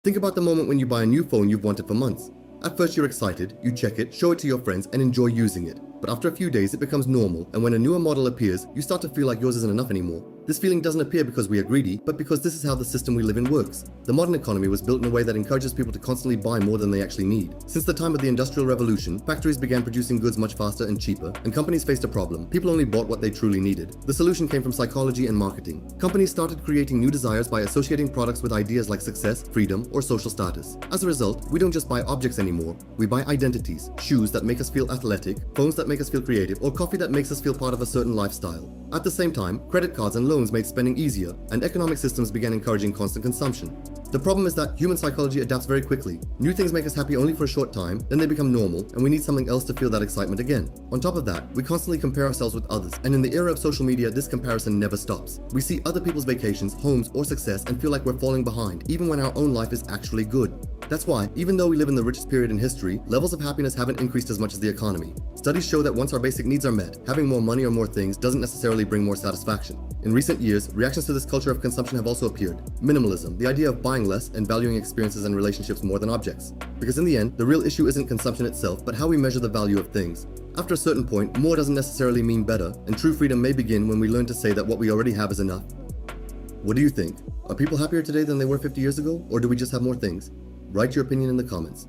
Think about the moment when you buy a new phone you've wanted for months. At first you're excited, you check it, show it to your friends, and enjoy using it. But after a few days it becomes normal, and when a newer model appears, you start to feel like yours isn't enough anymore. This feeling doesn't appear because we are greedy, but because this is how the system we live in works. The modern economy was built in a way that encourages people to constantly buy more than they actually need. Since the time of the Industrial Revolution, factories began producing goods much faster and cheaper, and companies faced a problem. People only bought what they truly needed. The solution came from psychology and marketing. Companies started creating new desires by associating products with ideas like success, freedom, or social status. As a result, we don't just buy objects anymore, we buy identities, shoes that make us feel athletic, phones that make us feel creative, or coffee that makes us feel part of a certain lifestyle. At the same time, credit cards and loans made spending easier, and economic systems began encouraging constant consumption. The problem is that human psychology adapts very quickly. New things make us happy only for a short time, then they become normal, and we need something else to feel that excitement again. On top of that, we constantly compare ourselves with others, and in the era of social media, this comparison never stops. We see other people's vacations, homes, or success and feel like we're falling behind, even when our own life is actually good. That's why, even though we live in the richest period in history, levels of happiness haven't increased as much as the economy. Studies show that once our basic needs are met, having more money or more things doesn't necessarily bring more satisfaction. In recent years, reactions to this culture of consumption have also appeared. Minimalism, the idea of buying less and valuing experiences and relationships more than objects. Because in the end, the real issue isn't consumption itself, but how we measure the value of things. After a certain point, more doesn't necessarily mean better, and true freedom may begin when we learn to say that what we already have is enough. What do you think? Are people happier today than they were 50 years ago, or do we just have more things? Write your opinion in the comments.